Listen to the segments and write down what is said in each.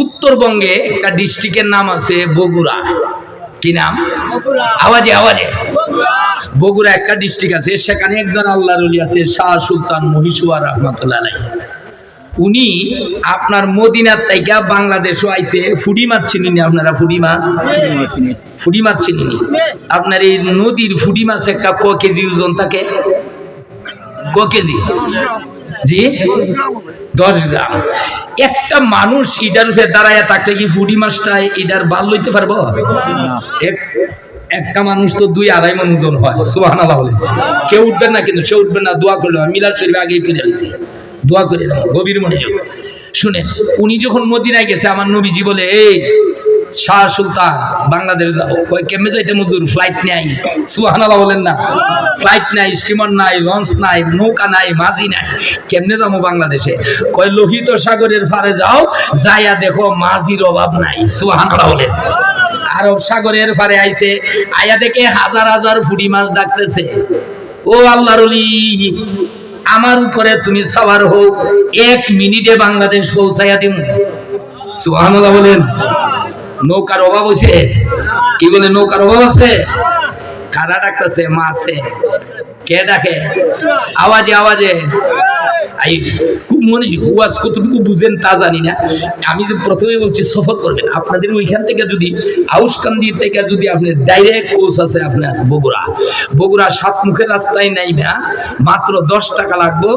উত্তরবঙ্গে একটা ডিস্ট্রিক্টের নাম আছে বগুড়া। কি নাম? আওয়াজে আওয়াজে। বগুড়া একটা ডিস্ট্রিক্ট আছে, সেখানে একজন আল্লাহর ওলি আছে শাহ সুলতান মহীশূর রহমাতুল্লাহ আলাইহি। উনি আপনার মদিনার তাইকা বাংলাদেশও আইছে। ফুডি মাছ চিনি আপনারা? ফুডি মাছ, ফুডি মাছ চিনি? আপনার এই নদীর ফুডি মাছ একটা ক কেজি ওজন থাকে? ক কেজি? জি 10 গ্রাম। একটা মানুষ ইটার উপরে দাঁড়ায় থাকলে কি ফুডি মাছটা ইটার বাল লইতে পারবো? একটা মানুষ তো 2-2.5 মণ ওজন হয়। সুবহানাল্লাহ বলেন। কেউ উঠবেন না, কিন্তু সে উঠবেন না, দোয়া করলো। মিলাদ শরীফ আগেই পড়ে রয়েছে, দোয়া করে নাও, গভীর মনোযোগ শুনেন। উনি যখন মদিনায় গেছে, আমার নবীজি বলে, এই শাহ সুলতান বাংলাদেশ যাবো। কয় কেমনে যাইতে মজুর? ফ্লাইট নাই। সুবহানাল্লাহ বলেন না? ফ্লাইট নাই, স্টিমার নাই, লঞ্চ নাই, নৌকা নাই, মাঝি নাই, কেমনে যাবো বাংলাদেশে? কয় লোহিত সাগরের পারে যাও, যাইয়া দেখো মাঝির অভাব নাই। সুবহানাল্লাহ বলেন। আরব সাগরের পারে আইছে, আয়া দেখে হাজার হাজার ফুটি মাছ ডাকতেছে, ও আল্লাহর ওলি, আমার উপরে তুমি সওয়ার হও, 1 মিনিটে বাংলাদেশ পৌঁছাইয়া দিমু। সুবহানাল্লাহ বলেন। নৌকার অভাব হইছে? কি বলে নৌকার অভাব আছে? কারা ডাকতেছে? মাছে। কে ডাকে? আওয়াজে আওয়াজে। খুব মনে ওয়াজ কতটুকু বুঝেন তা জানি না। আমি যে প্রথমে বলছি সফর করবেন আপনাদের ওইখান থেকে, যদি আউসকান্দি থেকে যদি আপনি ডাইরেক্ট কোচ আছে আপনার বগুড়া 7 মুখের রাস্তায় নাই না, মাত্র 10 টাকা লাগবে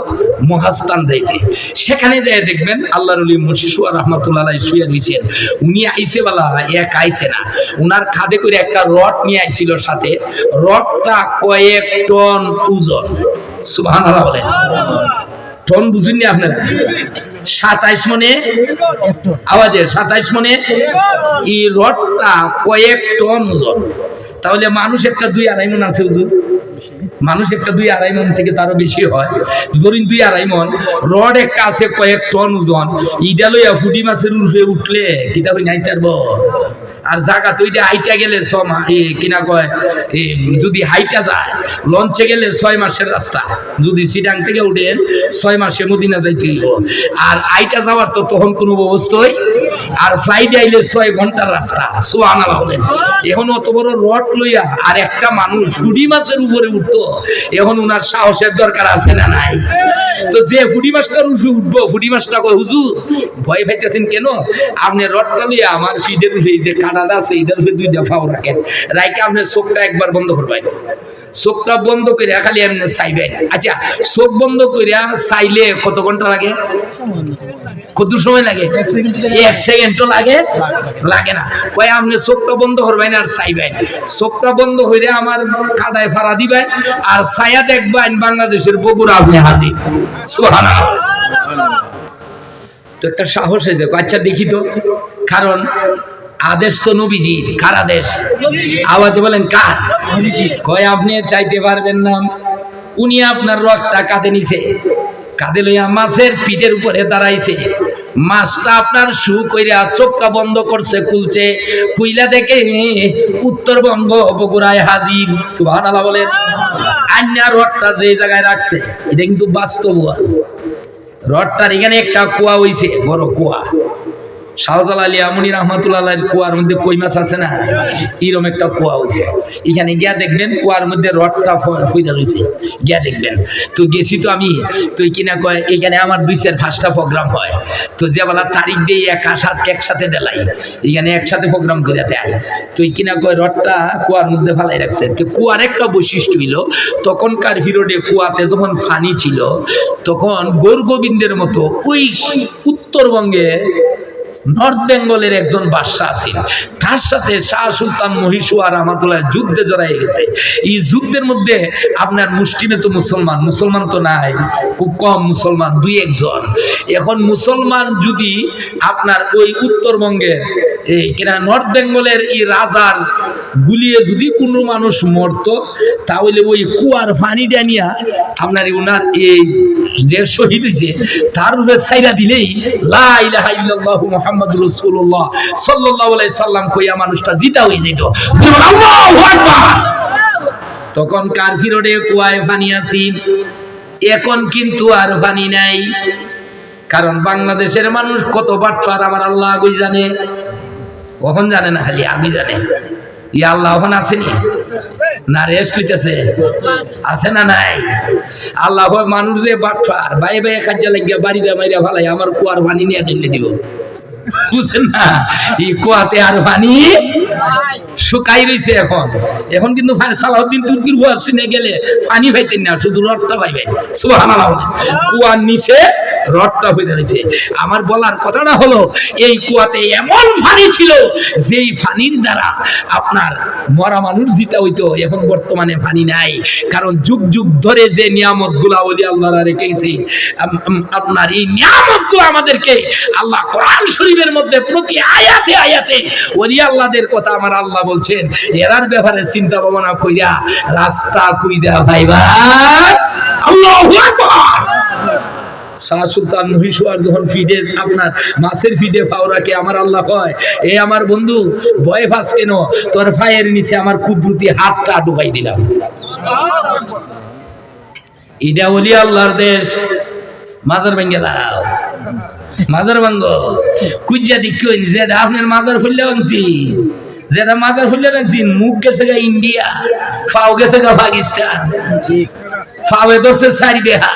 মহাস্থান যাইতে। সেখানে যাই দেখবেন আল্লাহর ওলি মহীশূর রহমাতুল্লাহ আলাইহি শুয়ে রয়েছেন। উনি আইছে বলা এক আইছে না, উনার খাদে করে একটা রড নিয়ে আইছিল সাথে। রডটা কয়েক টন ওজন। সুবহানাল্লাহ বলেন। টন বুঝুননি আপনারা? 27 মণে আওয়াজে 27 মণে এই রডটা কয়েক টন ওজন। তাহলে মানুষ একটা 2-2.5 মণ আছে হুজুর। মানুষ একটা 2-2.5 মণ থেকে তারও বেশি হয়। ধরুন 2-2.5 মণ। রড একটা আছে কয়েক টন ওজন। ইডা লইয়া ফুটি মাছের উপরে উঠলে কিতা হই নাই তারবো। আর জায়গা তো এটা হাইটা গেলে কিনা কয়, যদি হাইটা যায় লঞ্চে গেলে 6 মাসের রাস্তা। যদি সিডাং থেকে উঠেন 6 মাসে মদিনা যাইতে হইব। আর আইটা যাওয়ার তো তখন কোনো ব্যবস্থাই, আর ফ্লাইটে আইলে 6 ঘন্টার রাস্তা। সুবহানাল্লাহ বলেন। এখন অত বড় রড লইয়া আর একটা মানুষ ফুটি মাছের উপরে উঠতো, এখন উনার সাহসের দরকার আছে না নাই? তো যে ফুটি মাছটার উপরে উঠবো, ফুটি মাছটা কয়, হুজুর ভয় পাইতেছেন কেন? আপনি রডটা লইয়া আমার ফিডের উপরে যে কাঁটাটা আছে এটার উপরে 2টা ফাও রাখেন, রাইকে আপনার চোখটা একবার বন্ধ করবেন। চোখটা বন্ধ করে খালি এমনি চাইবেন। আচ্ছা, চোখ বন্ধ করে চাইলে কত ঘন্টা লাগে? কত সময় লাগে? 1 সেকেন্ডও লাগে? লাগে না। কয় আপনি চোখটা বন্ধ করবেন আর চাইবেন। চোখটা বন্ধ হইলে আমার কাদায় ফাড়া দিবেন, আর ছায়া দেখবেন বাংলাদেশের বগুড়া আপনি হাজির। সুবহানাল্লাহ। তো একটা সাহস হয়েছে। আচ্ছা দেখি তো, কারণ আদেশ তো নবীজির। কার আদেশ? আওয়াজে বলেন কার? কয় আপনি চাইতে পারবেন না। উনি আপনার রডটা কাঁধে নিছে, কাঁধে লইয়া মাছের পিঠের উপরে দাঁড়াইছে। মাছটা আপনার শু কইরা চোখটা বন্ধ করছে, খুলছে, কুইলা দেখে উত্তরবঙ্গ বগুড়ায় হাজির। সুবহানাল্লাহ বলেন। আন্যা রডটা যে জায়গায় রাখছে এটা কিন্তু বাস্তব ওয়াজ। রডটার এখানে একটা কুয়া হইছে, বড় কুয়া। শাহজালাল আলী আমনি রহমাতুল্লাহ আলাইহির কুয়ার মধ্যে কই মাছ আছে না, এরকম একটা কুয়া হইছে। এখানে গিয়া দেখবেন কুয়ার মধ্যে রডটা ফুইরা রইছে, গিয়া দেখবেন। তো গেছি তো আমি, তো কিনা কয় এখানে আমার 2-4-5টা প্রোগ্রাম হয়। তো যে বলা তারিখ দিয়ে একসাথে দেলাই, এখানে একসাথে প্রোগ্রাম করে দেয়। তো কিনা কয় রডটা কুয়ার মধ্যে ফালাই রাখছে। তো কুয়ার একটা বৈশিষ্ট্য হইল, তখনকার পিরিয়ডে কুয়াতে যখন পানি ছিল, তখন গৌর গোবিন্দের মতো ওই উত্তরবঙ্গে নর্থ বেঙ্গলের একজন বাদশাহ আছেন, তার সাথে শাহ সুলতান মহীশূর রহমাতুল্লাহ যুদ্ধে জড়াই গেছে। এই যুদ্ধের মধ্যে আপনার মুসলিমে তো মুসলমান তো নাই, খুব কম মুসলমান, 2-1 জন। এখন মুসলমান যদি আপনার ওই উত্তরবঙ্গের কিনা নর্থ বেঙ্গলের এই রাজার গুলিয়ে যদি কোনো মানুষ মরতো, তাহলে ওই কুয়ার পানিটা নিয়া আপনার উনার এই যে শহীদ হয়েছে তার উপরে ছাইরা দিলেই লা ইলাহা ইল্লাল্লাহু মুহাম্মাদুর রাসূলুল্লাহ সাল্লাল্লাহু আলাইহি সাল্লাম কইয়া মানুষটা জিতা হয়ে যেত। আল্লাহু আকবার। তখন কার পিরিয়ডে কুয়ায় পানি আছে, এখন কিন্তু আর পানি নাই। কারণ বাংলাদেশের মানুষ কত বাটপার আমার আল্লাহ আগুই জানে, কখন জানে না, খালি আগুই জানে। ইয়া আল্লাহ ওখানে আসেনি না, রেস্ট লইতেছে, আছে না নাই? আল্লাহ মানুষ যে বাটপার ভাই ভাই কাজে লাগিয়া বাড়িতে মাইরা ভালাই আমার কুয়ার পানি নিয়ে ঢেলে দিব, বুঝছেন না? এই কুয়াতে আর পানি শুকাই রয়েছে এখন। এখন কিন্তু সালাউদ্দিন তুর্কির ওয়াজ শুনে গেলে পানি পাইতেন না, শুধু রডটা পাইবেন। সুবহানাল্লাহ। কুয়ার নিচে রডটা হয়ে রয়েছে। আমার বলার কথাটা হলো, এই কুয়াতে এমন পানি ছিল যেই পানির দ্বারা আপনার মরা মানুষ জিতা হইতো, এখন বর্তমানে পানি নাই। কারণ যুগ যুগ ধরে যে নিয়ামত গুলা ওলি আল্লাহরা রেখেছে, আপনার এই নিয়ামত গুলো আমাদেরকে আল্লাহ কোরআন শরীফের মধ্যে প্রতি আয়াতে আয়াতে ওলি আল্লাহদের কথা আমার আল্লাহ বলছেন। এরার ব্যাপারে চিন্তা ভাবনা কইরা রাস্তা কইরা ভাইবা আল্লাহু আকবার। শাহ সুলতান মহীশূর যখন ফিডে আপনার মাছের ফিডে পাওরাকে আমার আল্লাহ কয়, এ আমার বন্ধু ভয় পাস কেন, তোর পায়ের নিচে আমার কুদরতি হাতটা ঢুকাই দিলাম। এটা ওলি আল্লাহর দেশ। মাজার ভেঙে দাও, মাজার ভাঙ্গ কুইজা দিক যেটা আপনার মাজার ফুললে ভাঙছি, যেটা মাজার ফুললে রাখছি, মুখ গেছে গা ইন্ডিয়া, পাও গেছে গা পাকিস্তান, পাওয়ে ধরছে চারি দেহা।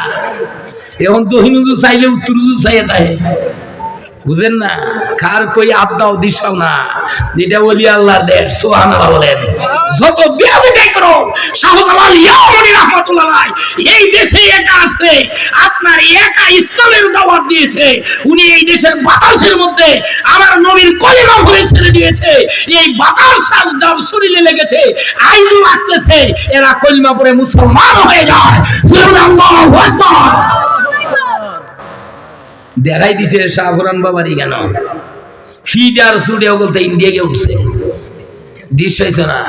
এখন দক্ষিণ উজু চাইলে উত্তর উজু চাইয়ে দেয়, বুঝেন না? কার কই আবদাও দিশাও না। এটা ওলি আল্লাহর দেশ। সুবহানাল্লাহ বলেন। যত বিয়াদবি করো, শাহজালাল ইয়ামানি রাহমাতুল্লাহ আলাইহি এই দেশে একা আছে, আপনার একা ইসলামের দাওয়াত দিয়েছে। উনি এই দেশের বাতাসের মধ্যে আমার নবীর কলিমা ভরে ছেড়ে দিয়েছে। এই বাতাস যার শরীরে লেগেছে, আইনও লাগতেছে, এরা কলিমা পড়ে মুসলমান হয়ে যায়। আল্লাহু আকবার। দেখাই দিছে শাহপুরান বাবারই কেন ফিটার সুডেও বলতে ইন্ডিয়া গিয়ে উঠছে। দিস পাইছে না?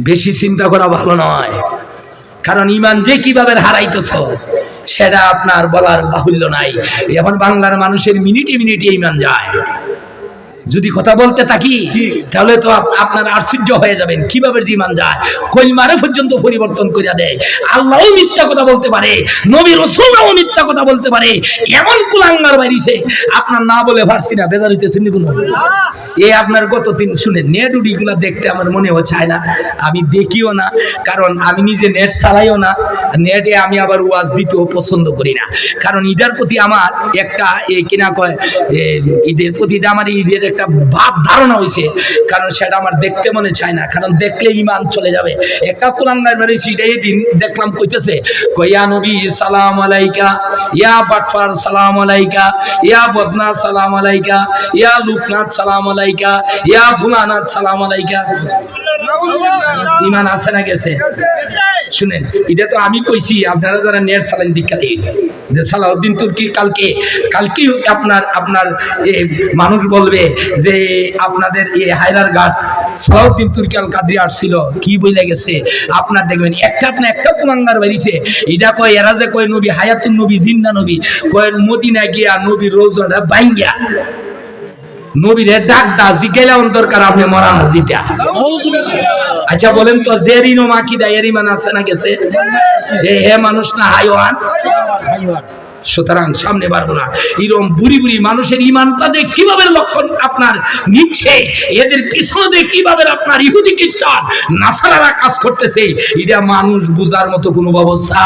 বেশি চিন্তা করা ভালো নয়, কারণ ইমান যে কিভাবে হারাইতেছ সেটা আপনার বলার বাহুল্য নাই। এখন বাংলার মানুষের মিনিটে মিনিটে ইমান যায়। যদি কথা বলতে থাকি তাহলে তো আপনার আশ্চর্য হয়ে যাবেন কিভাবে জীবন যায়, কলিমারে পর্যন্ত পরিবর্তন করে দেয়। আল্লাহও মিথ্যা কথা বলতে পারে, নবী রাসূলও মিথ্যা কথা বলতে পারে। এমন কুলাঙ্গার বাইরিছে আপনার না বলে পারছি না, বেজার হইতেছেন নি কোনো? এই আপনার গত দিন শুনে নেট উডিগুলা দেখতে আমার মনেও চায় না, আমি দেখিও না, কারণ আমি নিজে নেট চালাইও না। নেটে আমি আবার ওয়াজ দিতেও পছন্দ করি না, কারণ ঈদের প্রতি আমার একটা কিনা কয় ঈদের প্রতি আমার ঈদের একটা ভাব ধারণা হয়েছে, কারণ সেটা আমার দেখতে মনে চায় না, কারণ দেখলে ইমান চলে যাবে। একটা কুলাঙ্গার বেরিয়েছি এই দিন দেখলাম কইতেছে, কইয়া নবী সালাম আলাইকা, ইয়া বাটফার সালাম আলাইকা, ইয়া বদনা সালাম আলাইকা, ইয়া লুকনাথ সালাম আলাইকা, ইয়া ভুলানাথ সালাম আলাইকা। ইমান আছে না গেছে? শুনেন, এটা তো আমি কইছি, আপনারা যারা নেট চালান দীক্ষা দিই যে সালাউদ্দিন তুর্কি কালকে আপনার মানুষ বলবে যে আপনাদের এই হায়রার ঘাট সালাউদ্দিন তুর্কি আল কাদরি আসছিল, কি বইলে গেছে আপনার দেখবেন একটা কুলাঙ্গার বেরিয়েছে। এটা কয় এরা যে কয় নবী হায়াতুন নবী জিন্দা নবী, কয় মদিনা গিয়া নবীর রোজাটা বাইঙ্গা নবীরে ডাকডা জিগাইলা দরকার আপনি মরান জিতা। আচ্ছা বলেন তো, জেরিনো মাকিদা এর ইমান আছে না গেছে? হে মানুষ না হাইওয়ান? সুতরাং সামনে পারবো না। এরকম বুড়ি বুড়ি মানুষের ইমানটা যে কিভাবে লক্ষণ আপনার নিচ্ছে, এদের পিছনে কিভাবে আপনার ইহুদি খ্রিস্টান নাসারারা কাজ করতেছে, এটা মানুষ বুঝার মতো কোনো ব্যবস্থা